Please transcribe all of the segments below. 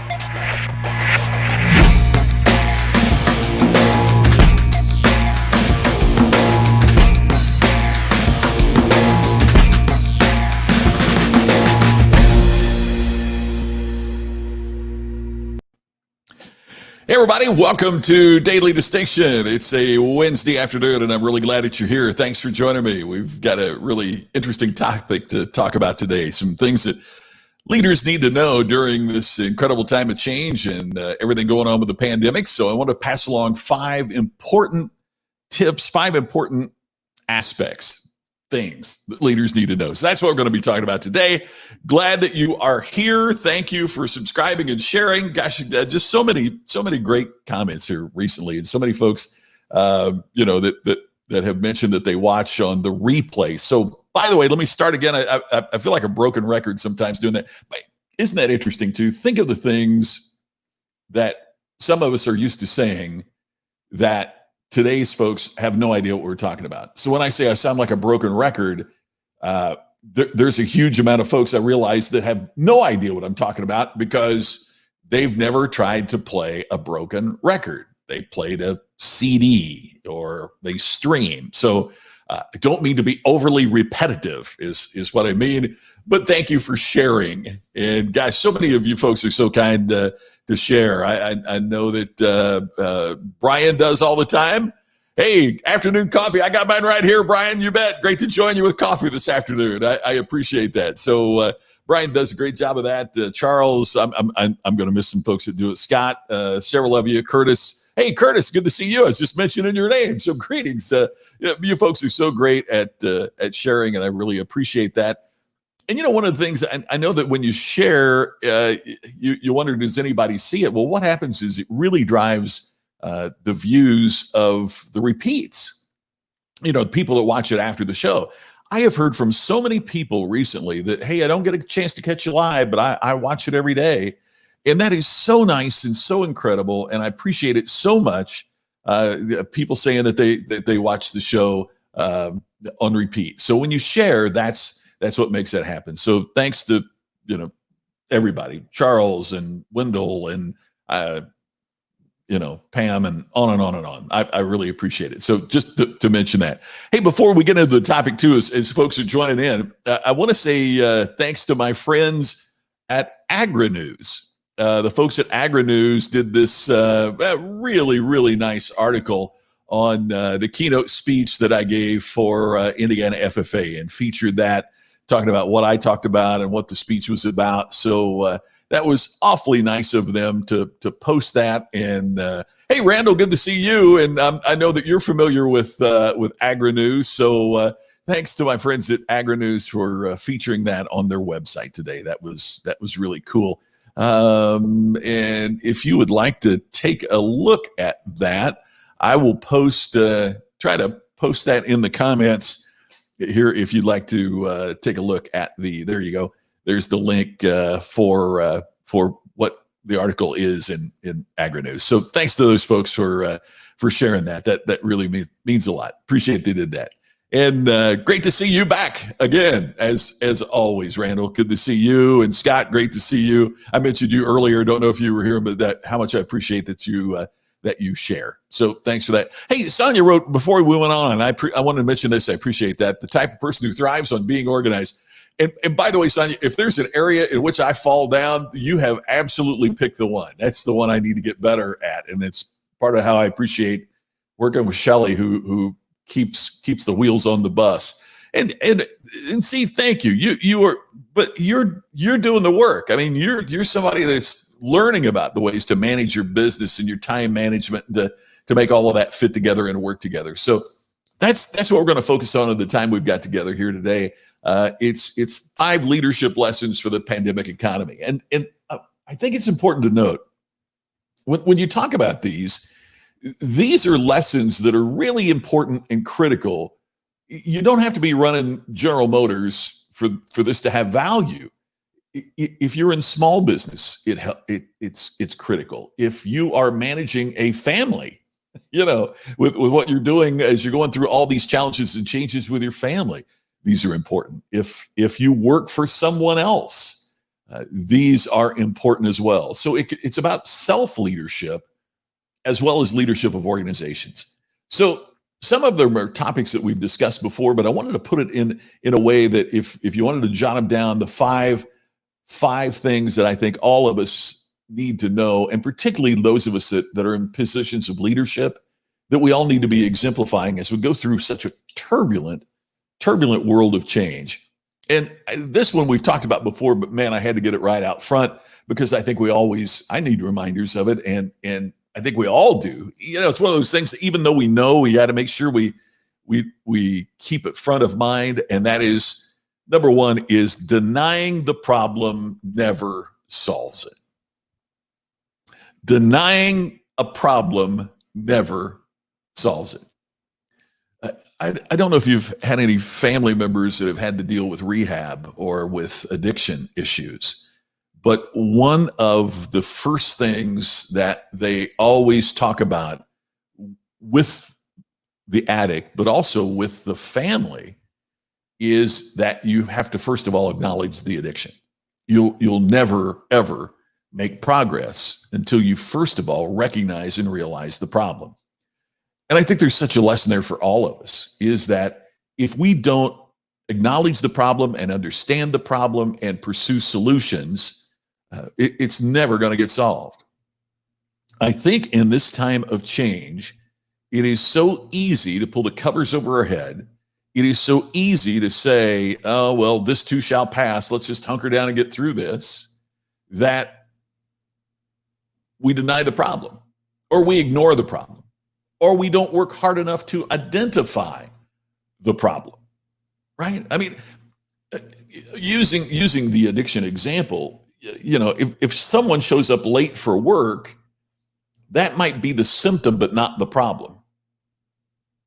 Hey, everybody, welcome to Daily Distinction. It's a Wednesday afternoon, and I'm really glad that you're here. Thanks for joining me. We've got a really interesting topic to talk about today, some things that leaders need to know during this incredible time of change and everything going on with the pandemic. So I want to pass along 5 important tips, 5 important aspects, things that leaders need to know. So that's what we're going to be talking about today. Glad that you are here. Thank you for subscribing and sharing. Gosh, just so many great comments here recently, and so many folks, that have mentioned that they watch on the replay. So, by the way, let me start again. I feel like a broken record sometimes doing that. But isn't that interesting too? Think of the things that some of us are used to saying that today's folks have no idea what we're talking about. So when I say I sound like a broken record, there's a huge amount of folks I realize that have no idea what I'm talking about because they've never tried to play a broken record. They played a CD or they stream. So I don't mean to be overly repetitive is what I mean, but thank you for sharing. And guys, so many of you folks are so kind to share. I know that Brian does all the time. Hey, afternoon coffee. I got mine right here, Brian. You bet. Great to join you with coffee this afternoon. I appreciate that. So Brian does a great job of that. Charles, I'm going to miss some folks that do it. Scott, several of you. Curtis. Hey, Curtis, good to see you. I was just mentioning your name. So greetings. You folks are so great at sharing, and I really appreciate that. And, one of the things, I know that when you share, you wonder, does anybody see it? Well, what happens is it really drives the views of the repeats, people that watch it after the show. I have heard from so many people recently that, hey, I don't get a chance to catch you live, but I watch it every day. And that is so nice and so incredible. And I appreciate it so much. People saying that they watch the show on repeat. So when you share, that's what makes that happen. So thanks to, everybody, Charles and Wendell and, Pam, and on and on and on. I really appreciate it. So just to mention that. Hey, before we get into the topic too, as folks are joining in, I want to say thanks to my friends at AgriNews. The folks at AgriNews did this really, really nice article on the keynote speech that I gave for Indiana FFA, and featured that, talking about what I talked about and what the speech was about. So that was awfully nice of them to post that. And hey, Randall, good to see you. And I know that you're familiar with AgriNews. So thanks to my friends at AgriNews for featuring that on their website today. That was really cool. And if you would like to take a look at that, I will try to post that in the comments here if you'd like to take a look at there you go. There's the link for what the article is in AgriNews. So thanks to those folks for sharing that. That really means a lot. Appreciate they did that. And great to see you back again, as always, Randall. Good to see you. And Scott, great to see you. I mentioned you earlier. Don't know if you were here, but how much I appreciate that you share. So thanks for that. Hey, Sonia wrote before we went on, I wanted to mention this. I appreciate that. The type of person who thrives on being organized. And by the way, Sonia, if there's an area in which I fall down, you have absolutely picked the one. That's the one I need to get better at. And it's part of how I appreciate working with Shelley, who keeps the wheels on the bus. And see, thank you. You're doing the work. I mean, you're somebody that's learning about the ways to manage your business and your time management to make all of that fit together and work together. So that's what we're going to focus on at the time we've got together here today. It's 5 leadership lessons for the pandemic economy. And I think it's important to note when you talk about these are lessons that are really important and critical. You don't have to be running General Motors for this to have value. If you're in small business, it's critical. If you are managing a family, with what you're doing as you're going through all these challenges and changes with your family, these are important. If you work for someone else, These are important as well. So it's about self-leadership as well as leadership of organizations. So some of them are topics that we've discussed before, but I wanted to put it in a way that if you wanted to jot them down, the five things that I think all of us need to know, and particularly those of us that are in positions of leadership, that we all need to be exemplifying as we go through such a turbulent world of change. And this one we've talked about before, but man, I had to get it right out front because I think I need reminders of it. And I think we all do. It's one of those things, even though we know, we got to make sure we keep it front of mind. And that is, number one is denying the problem never solves it. Denying a problem never solves it. I don't know if you've had any family members that have had to deal with rehab or with addiction issues, but one of the first things that they always talk about with the addict, but also with the family, is that you have to first of all acknowledge the addiction. You'll never ever make progress until you first of all recognize and realize the problem. And I think there's such a lesson there for all of us, is that if we don't acknowledge the problem and understand the problem and pursue solutions, it's never going to get solved. I think in this time of change, it is so easy to pull the covers over our head. It is so easy to say, oh, well, this too shall pass. Let's just hunker down and get through this, that we deny the problem, or we ignore the problem, or we don't work hard enough to identify the problem, right? I mean, using the addiction example, if someone shows up late for work, that might be the symptom, but not the problem.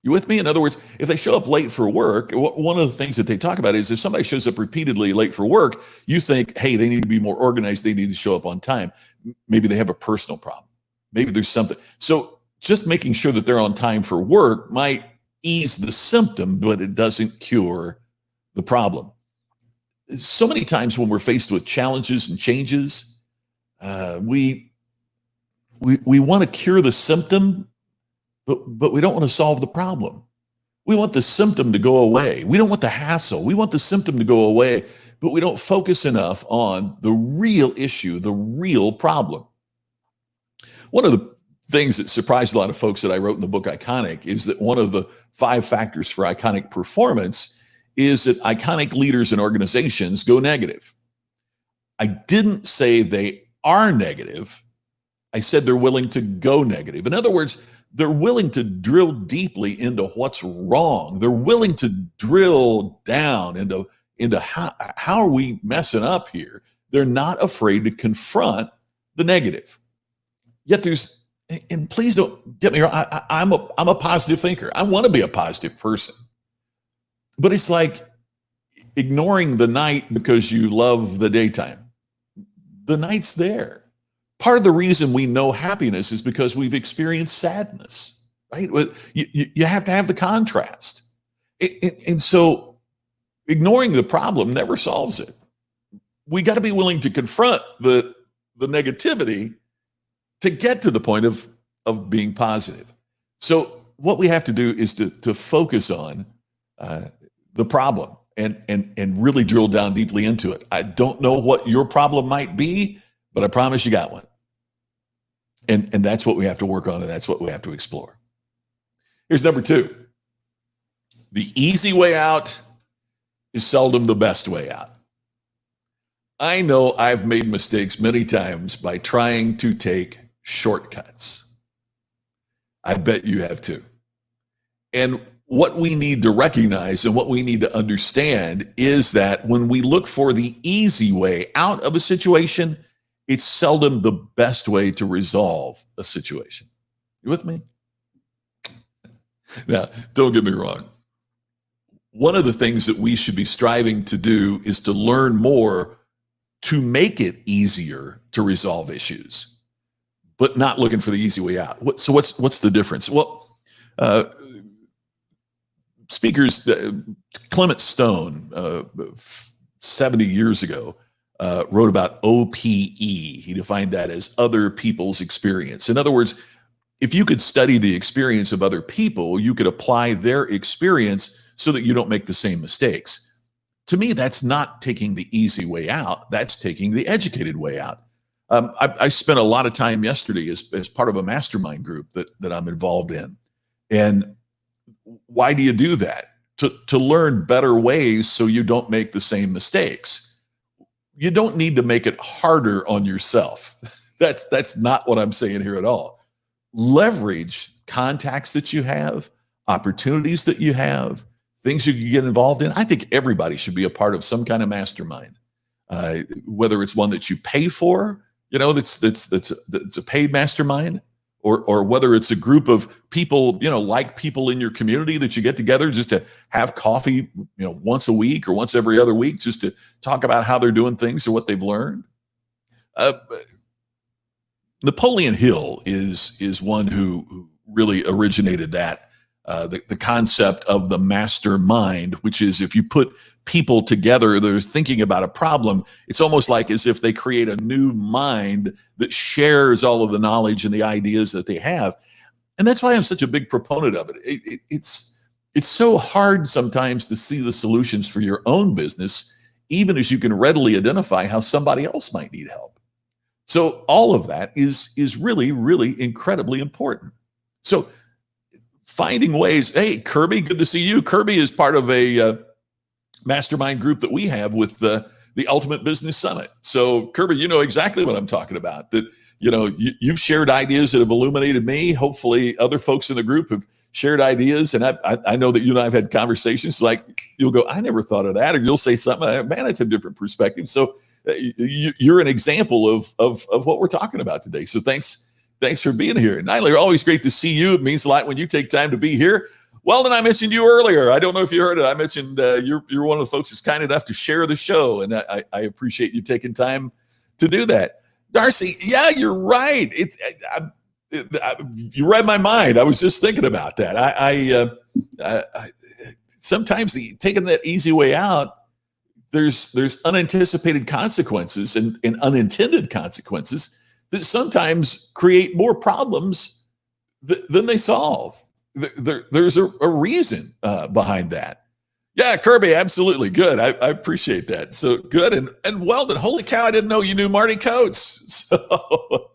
You with me? In other words, if they show up late for work, one of the things that they talk about is if somebody shows up repeatedly late for work, you think, hey, they need to be more organized. They need to show up on time. Maybe they have a personal problem. Maybe there's something. So just making sure that they're on time for work might ease the symptom, but it doesn't cure the problem. So many times when we're faced with challenges and changes, we want to cure the symptom, but we don't want to solve the problem. We want the symptom to go away. We don't want the hassle. We want the symptom to go away, but we don't focus enough on the real issue, the real problem. One of the things that surprised a lot of folks that I wrote in the book Iconic is that one of the 5 factors for iconic performance is that iconic leaders and organizations go negative. I didn't say they are negative. I said they're willing to go negative. In other words, they're willing to drill deeply into what's wrong. They're willing to drill down into how are we messing up here? They're not afraid to confront the negative. Yet and please don't get me wrong, I'm a positive thinker. I want to be a positive person. But it's like ignoring the night because you love the daytime. The night's there. Part of the reason we know happiness is because we've experienced sadness, right? You have to have the contrast. And so ignoring the problem never solves it. We got to be willing to confront the negativity to get to the point of being positive. So what we have to do is to focus on the problem and really drill down deeply into it. I don't know what your problem might be, but I promise you got one. And that's what we have to work on, and that's what we have to explore. Here's number 2. The easy way out is seldom the best way out. I know I've made mistakes many times by trying to take shortcuts. I bet you have too. And what we need to recognize and what we need to understand is that when we look for the easy way out of a situation, it's seldom the best way to resolve a situation. You with me? Now, don't get me wrong. One of the things that we should be striving to do is to learn more to make it easier to resolve issues, but not looking for the easy way out. So what's the difference? Well, speakers, Clement Stone, 70 years ago, wrote about OPE. He defined that as other people's experience. In other words, if you could study the experience of other people, you could apply their experience so that you don't make the same mistakes. To me, that's not taking the easy way out. That's taking the educated way out. I spent a lot of time yesterday as part of a mastermind group that I'm involved in. And why do you do that? To learn better ways so you don't make the same mistakes. You don't need to make it harder on yourself. That's not what I'm saying here at all. Leverage contacts that you have, opportunities that you have, things you can get involved in. I think everybody should be a part of some kind of mastermind, whether it's one that you pay for, that's a paid mastermind, or whether it's a group of people, like people in your community that you get together just to have coffee, once a week or once every other week, just to talk about how they're doing things or what they've learned. Napoleon Hill is one who really originated that, the concept of the mastermind, which is if you put people together, they're thinking about a problem, it's almost like as if they create a new mind that shares all of the knowledge and the ideas that they have. And that's why I'm such a big proponent of it. It's so hard sometimes to see the solutions for your own business, even as you can readily identify how somebody else might need help. So all of that is really, really incredibly important. So finding ways. Hey, Kirby, good to see you. Kirby is part of a mastermind group that we have with the Ultimate Business Summit. So Kirby, you know exactly what I'm talking about. That you've shared ideas that have illuminated me. Hopefully other folks in the group have shared ideas. And I know that you and I have had conversations like you'll go, I never thought of that. Or you'll say something, man, it's a different perspective. So you're an example of what we're talking about today. So thanks for being here. Nyla, always great to see you. It means a lot when you take time to be here. Weldon, I mentioned you earlier. I don't know if you heard it. I mentioned you're one of the folks that's kind enough to share the show, and I appreciate you taking time to do that. Darcy, yeah, you're right. You read my mind. I was just thinking about that. I sometimes taking that easy way out, there's unanticipated consequences and unintended consequences that sometimes create more problems than they solve. There's a reason behind that. Yeah, Kirby, absolutely. Good. I appreciate that. So good. And Weldon, holy cow, I didn't know you knew Marty Coates. So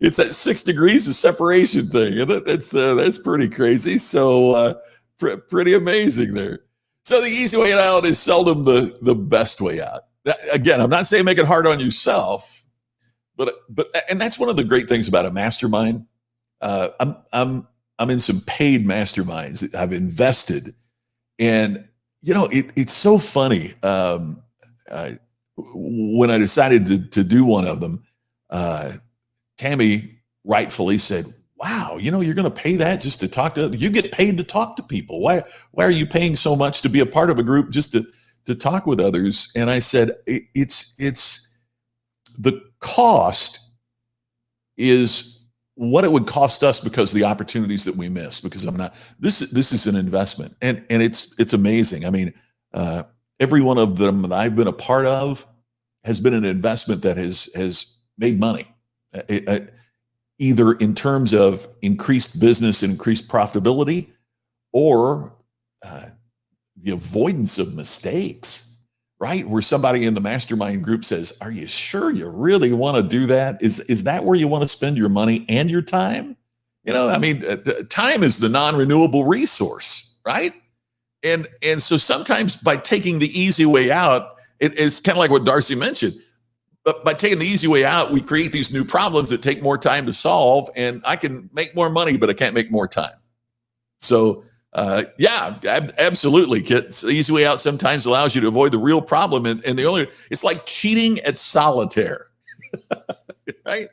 it's that 6 degrees of separation thing. That's pretty crazy. So pretty amazing there. So the easy way out is seldom the best way out. Again, I'm not saying make it hard on yourself, but that's one of the great things about a mastermind. I'm in some paid masterminds that I've invested, and it's so funny. When I decided to do one of them, Tammy rightfully said, "Wow, you're going to pay that just to talk to? You get paid to talk to people. Why are you paying so much to be a part of a group just to talk with others?" And I said, "It's the cost is what it would cost us because of the opportunities that we miss. Because this is an investment, and it's amazing. I mean, every one of them that I've been a part of has been an investment that has made money, either in terms of increased business and increased profitability, or the avoidance of mistakes. Right? Where somebody in the mastermind group says, "Are you sure you really want to do that? Is that where you want to spend your money and your time?" Time is the non-renewable resource, right? And so sometimes by taking the easy way out, it's kind of like what Darcy mentioned. But by taking the easy way out, we create these new problems that take more time to solve, and I can make more money, but I can't make more time. So yeah, absolutely, Kit. The easy way out sometimes allows you to avoid the real problem, and it's like cheating at solitaire, right?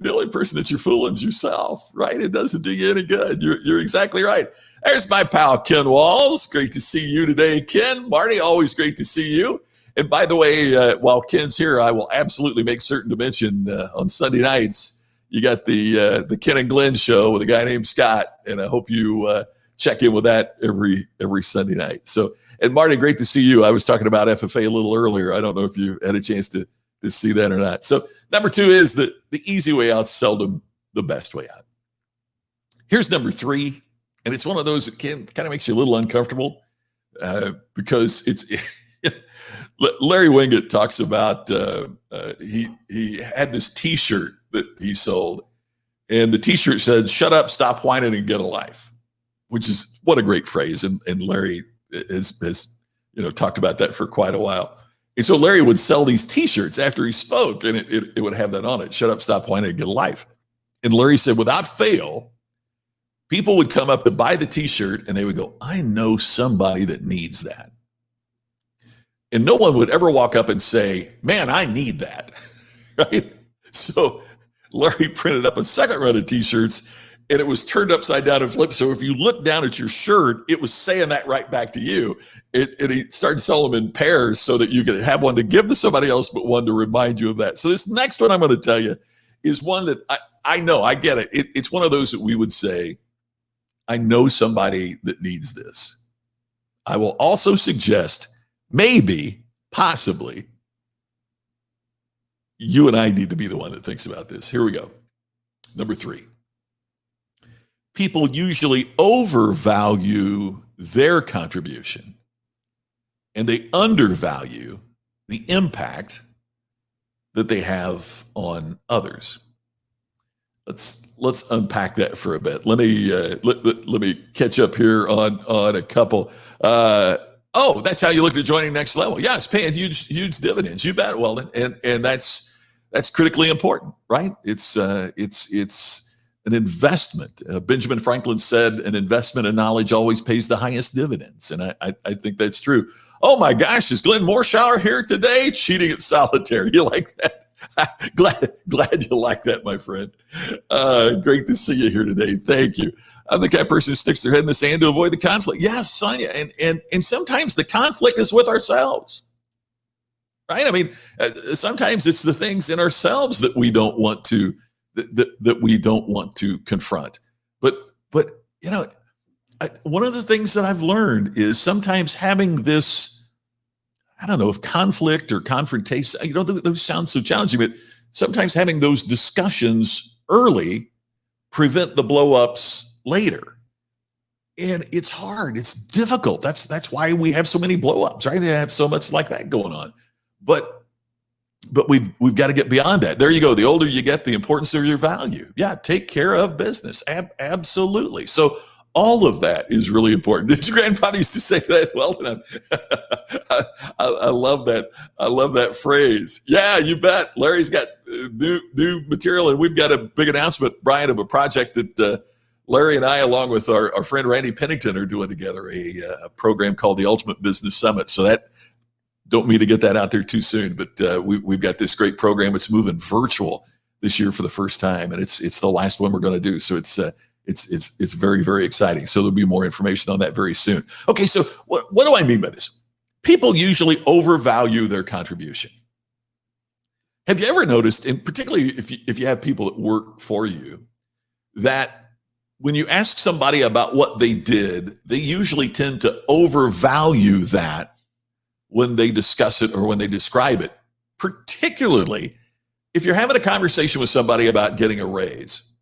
The only person that you're fooling is yourself, right? It doesn't do you any good. You're exactly right. There's my pal Ken Walls. Great to see you today, Ken. Marty, always great to see you. And by the way, while Ken's here, I will absolutely make certain to mention on Sunday nights you got the Ken and Glenn show with a guy named Scott, and I hope you check in with that every Sunday night. So And Marty, great to see you. I was talking about FFA a little earlier. I don't know if you had a chance to see that or not. So number 2 is that the easy way out is seldom the best way out. Here's number 3, and it's one of those that kind of makes you a little uncomfortable because it's Larry Winget talks about he had this T-shirt that he sold, and the T-shirt said, "Shut up, stop whining, and get a life," which is what a great phrase. And Larry has talked about that for quite a while. And so Larry would sell these T-shirts after he spoke, and it would have that on it: "Shut up, stop whining, and get a life." And Larry said, without fail, people would come up to buy the T-shirt, and they would go, "I know somebody that needs that." And no one would ever walk up and say, "Man, I need that." Right? So Larry printed up a second run of T-shirts, and it was turned upside down and flipped. So if you look down at your shirt, it was saying that right back to you. And he started selling them in pairs so that you could have one to give to somebody else, but one to remind you of that. So this next one I'm going to tell you is one that I know, I get it. It's one of those that we would say, I know somebody that needs this. I will also suggest maybe, possibly, you and I need to be the one that thinks about this. Here we go. Number 3. People usually overvalue their contribution, and they undervalue the impact that they have on others. Let's unpack that for a bit. Let me catch up here on a couple. That's how you look at joining Next Level. Yeah, it's paying huge dividends. You bet, Weldon, and that's critically important, right? It's an investment. Benjamin Franklin said, "An investment in knowledge always pays the highest dividends," and I think that's true. Oh my gosh, is Glenn Morshower here today? Cheating at solitaire. You like that? glad you like that, my friend. Great to see you here today. Thank you. I'm the kind of person who sticks their head in the sand to avoid the conflict. Yes, Sonia, and sometimes the conflict is with ourselves, right? I mean, sometimes it's the things in ourselves that we don't want to that we don't want to confront. But one of the things that I've learned is sometimes having this, I don't know if conflict or confrontation, those sound so challenging, but sometimes having those discussions early prevent the blow-ups later. And it's hard. It's difficult. That's why we have so many blow-ups, right? They have so much like that going on. But we've got to get beyond that. There you go. The older you get, the importance of your value. Yeah, take care of business. Absolutely. So all of that is really important. Did your grandpa used to say that? Well, I love that. I love that phrase. Yeah, you bet. Larry's got new material, and we've got a big announcement, Brian, of a project that Larry and I, along with our friend Randy Pennington, are doing together, a program called the Ultimate Business Summit. So that, don't mean to get that out there too soon, but we've got this great program. It's moving virtual this year for the first time, and it's the last one we're going to do. So it's very, very exciting. So there'll be more information on that very soon. Okay, so what do I mean by this? People usually overvalue their contribution. Have you ever noticed, and particularly if you have people that work for you, that when you ask somebody about what they did, they usually tend to overvalue that when they discuss it or when they describe it, particularly if you're having a conversation with somebody about getting a raise,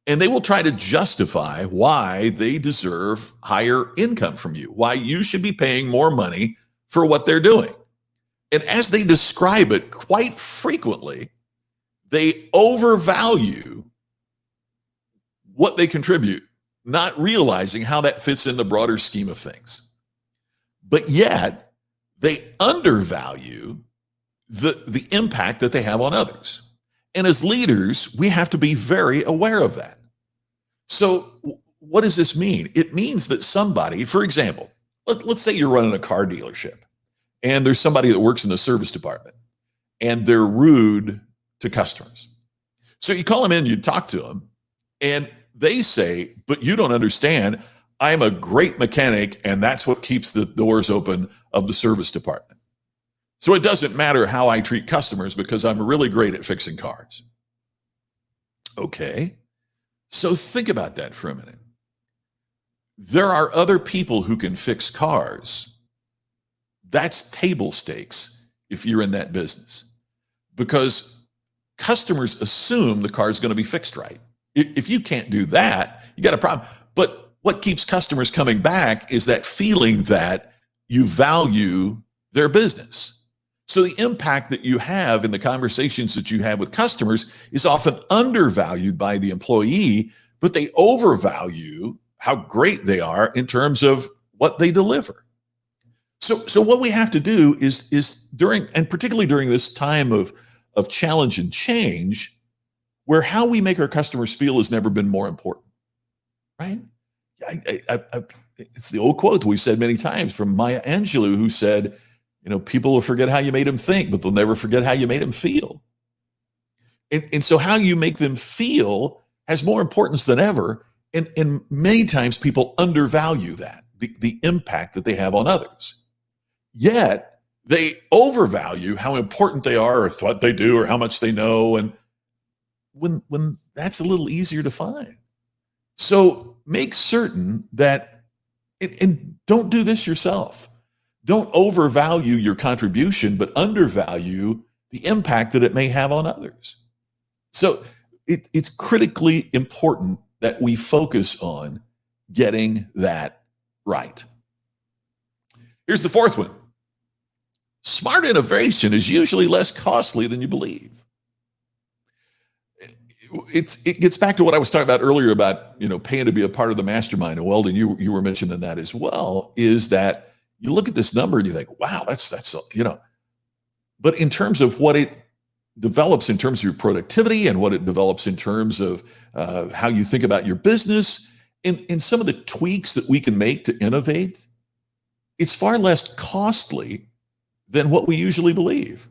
and they will try to justify why they deserve higher income from you, why you should be paying more money for what they're doing. And as they describe it, quite frequently, they overvalue what they contribute, not realizing how that fits in the broader scheme of things. But yet, they undervalue the impact that they have on others. And as leaders, we have to be very aware of that. So what does this mean? It means that somebody, for example, let's say you're running a car dealership, and there's somebody that works in the service department, and they're rude to customers. So you call them in, you talk to them, and they say, "But you don't understand. I'm a great mechanic, and that's what keeps the doors open of the service department. So it doesn't matter how I treat customers because I'm really great at fixing cars." Okay, so think about that for a minute. There are other people who can fix cars That's table stakes if you're in that business, because customers assume the car is going to be fixed right. If you can't do that, you got a problem. But what keeps customers coming back is that feeling that you value their business. So the impact that you have in the conversations that you have with customers is often undervalued by the employee, but they overvalue how great they are in terms of what they deliver. So what we have to do is during, and particularly during this time of challenge and change, where how we make our customers feel has never been more important, right? It's the old quote that we've said many times from Maya Angelou, who said, people will forget how you made them think, but they'll never forget how you made them feel. And so how you make them feel has more importance than ever. And many times people undervalue that, the impact that they have on others. Yet they overvalue how important they are or what they do or how much they know. And when that's a little easier to find. So make certain that, and don't do this yourself. Don't overvalue your contribution, but undervalue the impact that it may have on others. So it's critically important that we focus on getting that right. Here's the fourth one. Smart innovation is usually less costly than you believe. It gets back to what I was talking about earlier about, paying to be a part of the mastermind. And Weldon, you were mentioning that as well, is that you look at this number and you think, wow, that's but in terms of what it develops in terms of your productivity and what it develops in terms of how you think about your business and some of the tweaks that we can make to innovate, it's far less costly than what we usually believe.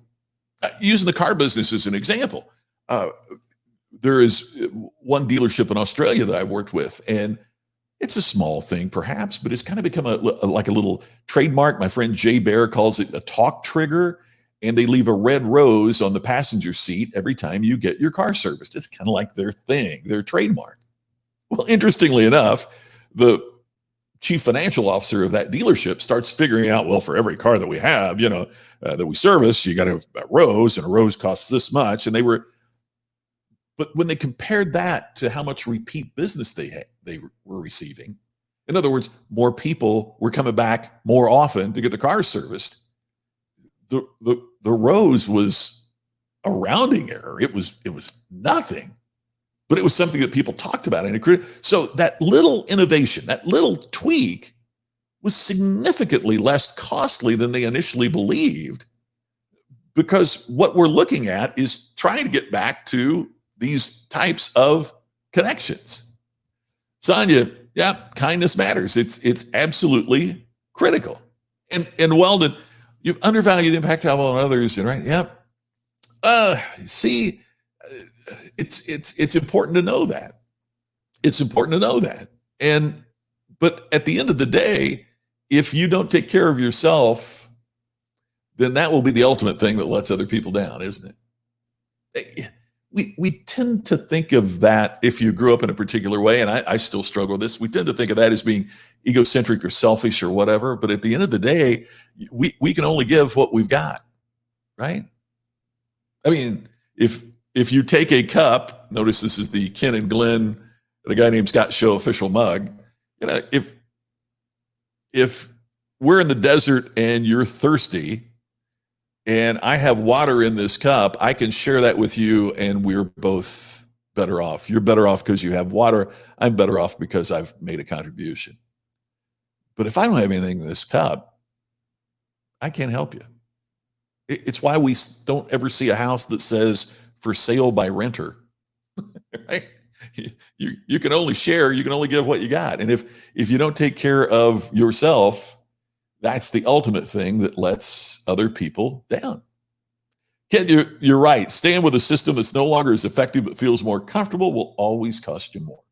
Using the car business as an example, there is one dealership in Australia that I've worked with, and it's a small thing perhaps, but it's kind of become like a little trademark. My friend Jay Bear calls it a talk trigger, and they leave a red rose on the passenger seat every time you get your car serviced. It's kind of like their thing, their trademark. Well, interestingly enough, the chief financial officer of that dealership starts figuring out, well, for every car that we have, that we service, you got to have a rose, and a rose costs this much. And but when they compared that to how much repeat business they were receiving, in other words, more people were coming back more often to get the cars serviced. The rose was a rounding error. It was nothing, but it was something that people talked about. So that little innovation, that little tweak was significantly less costly than they initially believed, because what we're looking at is trying to get back to these types of connections. Sonia, yeah, kindness matters. It's absolutely critical. And Weldon, you've undervalued the impact of on others, and right? Yep. It's important to know that. It's important to know that. But at the end of the day, if you don't take care of yourself, then that will be the ultimate thing that lets other people down, isn't it? We tend to think of that, if you grew up in a particular way, and I still struggle with this, we tend to think of that as being egocentric or selfish or whatever. But at the end of the day, we can only give what we've got, right? I mean, if you take a cup, notice this is the Ken and Glenn, a guy named Scott Show official mug. If we're in the desert and you're thirsty, and I have water in this cup, I can share that with you, and we're both better off. You're better off because you have water. I'm better off because I've made a contribution. But if I don't have anything in this cup, I can't help you. It's why we don't ever see a house that says for sale by renter, right? You can only share, you can only give what you got. And if you don't take care of yourself, that's the ultimate thing that lets other people down. Ken, you're right. Staying with a system that's no longer as effective but feels more comfortable will always cost you more.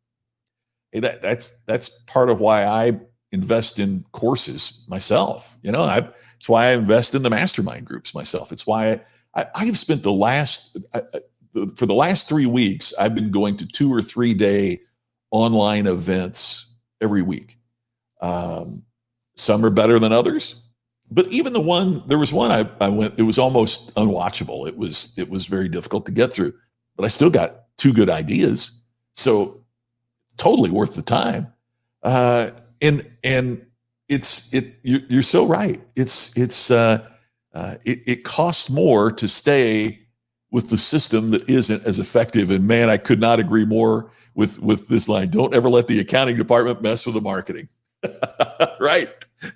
Hey, that's part of why I invest in courses myself. It's why I invest in the mastermind groups myself. It's why I've spent for the last 3 weeks, I've been going to 2 or 3 day online events every week. Some are better than others. but even there was one I went, it was almost unwatchable. It was very difficult to get through, but I still got two good ideas. So totally worth the time. And you're so right. It costs more to stay with the system that isn't as effective. And man, I could not agree more with this line. Don't ever let the accounting department mess with the marketing. Right?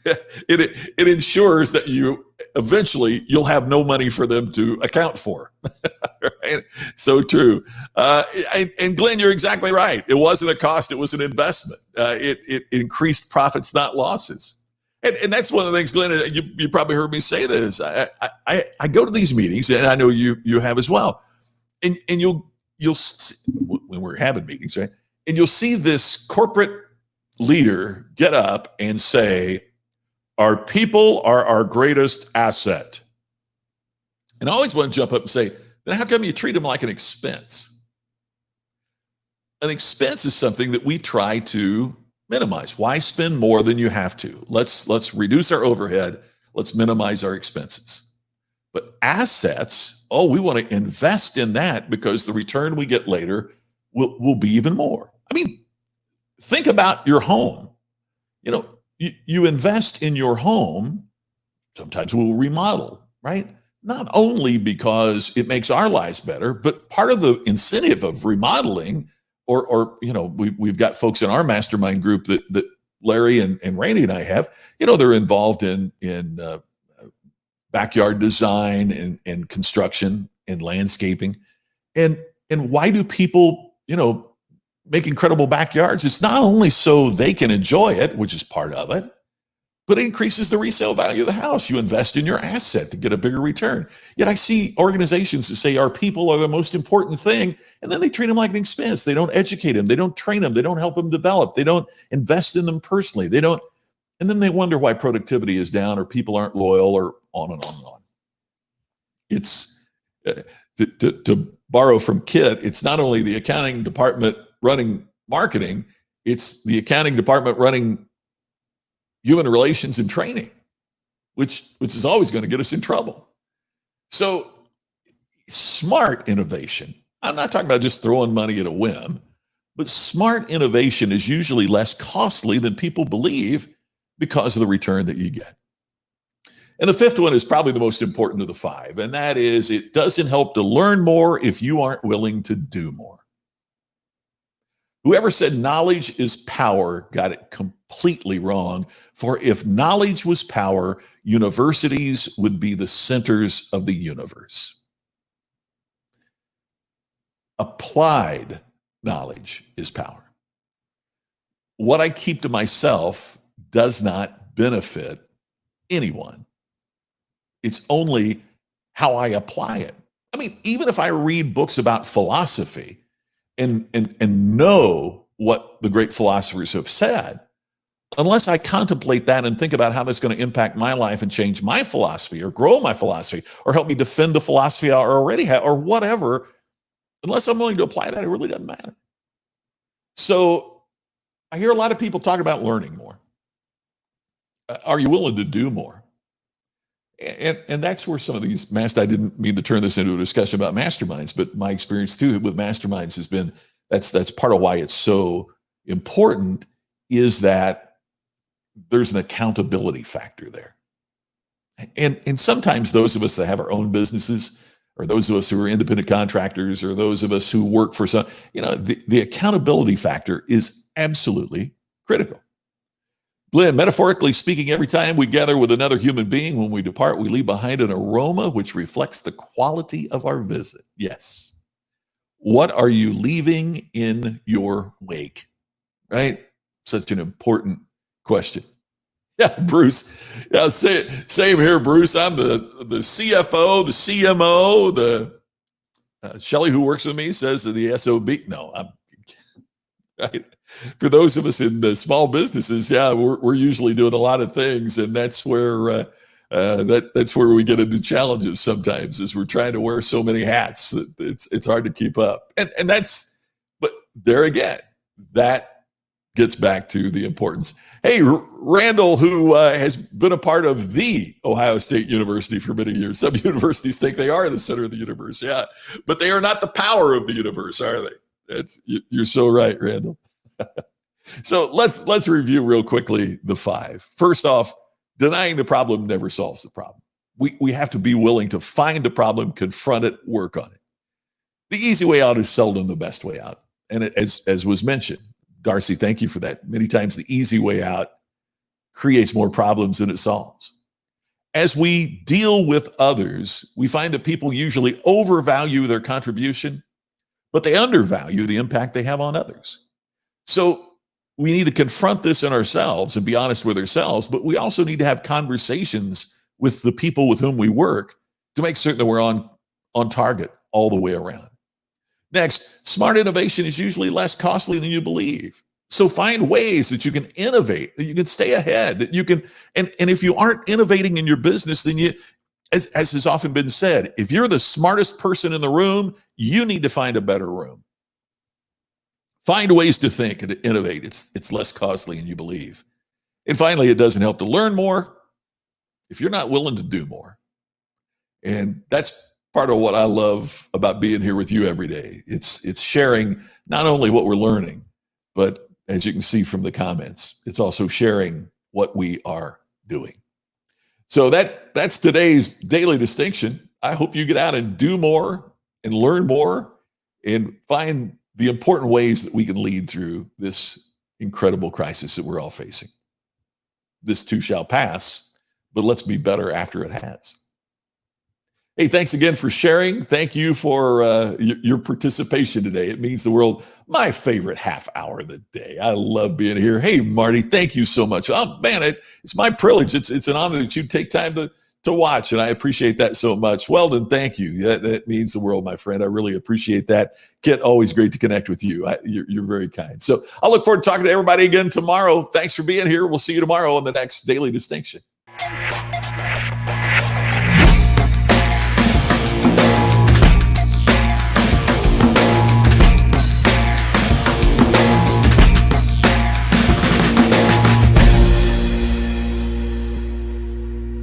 It ensures that you'll have no money for them to account for. Right? So true. And Glenn, you're exactly right. It wasn't a cost; it was an investment. It increased profits, not losses. And that's one of the things, Glenn. You probably heard me say this. I go to these meetings, and I know you have as well. And you'll see, when we're having meetings, right? And you'll see this corporate leader get up and say, "Our people are our greatest asset." And I always want to jump up and say, then how come you treat them like an expense? An expense is something that we try to minimize. Why spend more than you have to? Let's reduce our overhead. Let's minimize our expenses. But assets, we want to invest in that because the return we get later will be even more. I mean, think about your home. You invest in your home. Sometimes we'll remodel, right? Not only because it makes our lives better, but part of the incentive of remodeling, or we've got folks in our mastermind group that Larry and Randy and I have, they're involved in backyard design and construction and landscaping. And why do people, make incredible backyards? It's not only so they can enjoy it, which is part of it, but it increases the resale value of the house. You invest in your asset to get a bigger return. Yet I see organizations that say our people are the most important thing, and then they treat them like an expense. They don't educate them. They don't train them. They don't help them develop. They don't invest in them personally. And then they wonder why productivity is down or people aren't loyal, or on and on and on. It's to borrow from Kit, it's not only the accounting department running marketing, it's the accounting department running human relations and training, which is always going to get us in trouble. So smart innovation, I'm not talking about just throwing money at a whim, but smart innovation is usually less costly than people believe because of the return that you get. And the fifth one is probably the most important of the five, and that is it doesn't help to learn more if you aren't willing to do more. Whoever said knowledge is power got it completely wrong. For if knowledge was power, universities would be the centers of the universe. Applied knowledge is power. What I keep to myself does not benefit anyone. It's only how I apply it. I mean, even if I read books about philosophy, and know what the great philosophers have said, unless I contemplate that and think about how that's going to impact my life and change my philosophy or grow my philosophy or help me defend the philosophy I already have or whatever, unless I'm willing to apply that, it really doesn't matter. So I hear a lot of people talk about learning more. Are you willing to do more? And that's where some of these I didn't mean to turn this into a discussion about masterminds, but my experience too with masterminds has been that's part of why it's so important, is that there's an accountability factor there. And sometimes those of us that have our own businesses, or those of us who are independent contractors, or those of us who work for some, the accountability factor is absolutely critical. Glenn, metaphorically speaking, every time we gather with another human being, when we depart, we leave behind an aroma which reflects the quality of our visit. Yes. What are you leaving in your wake? Right? Such an important question. Yeah, Bruce. Yeah, same here, Bruce. I'm the CFO, the CMO, the Shelley, who works with me, says the SOB. No, I'm right. For those of us in the small businesses, yeah, we're usually doing a lot of things, and that's where that's where we get into challenges sometimes, is we're trying to wear so many hats that it's hard to keep up. And that's, but there again, that gets back to the importance. Hey, Randall, who has been a part of the Ohio State University for many years. Some universities think they are the center of the universe, yeah, but they are not the power of the universe, are they? You're so right, Randall. So let's review real quickly the 5. First off, denying the problem never solves the problem. We have to be willing to find the problem, confront it, work on it. The easy way out is seldom the best way out. And as was mentioned, Darcy, thank you for that. Many times the easy way out creates more problems than it solves. As we deal with others, we find that people usually overvalue their contribution, but they undervalue the impact they have on others. So we need to confront this in ourselves and be honest with ourselves, but we also need to have conversations with the people with whom we work to make certain that we're on target all the way around. Next, smart innovation is usually less costly than you believe. So find ways that you can innovate, that you can stay ahead, that you can, and if you aren't innovating in your business, then you, as has often been said, if you're the smartest person in the room, you need to find a better room. Find ways to think and to innovate. It's less costly than you believe. And finally, it doesn't help to learn more if you're not willing to do more. And that's part of what I love about being here with you every day. It's sharing not only what we're learning, but as you can see from the comments, it's also sharing what we are doing. So that's today's daily distinction. I hope you get out and do more and learn more and find the important ways that we can lead through this incredible crisis that we're all facing. This too shall pass, but let's be better after it has. Hey, thanks again for sharing. Thank you for your participation today. It means the world. My favorite half hour of the day. I love being here. Hey, Marty, thank you so much. Oh, man, it's my privilege. It's an honor that you take time to watch, and I appreciate that so much. Weldon, thank you. That means the world, my friend. I really appreciate that. Kit, always great to connect with you. You're very kind. So I look forward to talking to everybody again tomorrow. Thanks for being here. We'll see you tomorrow on the next Daily Distinction.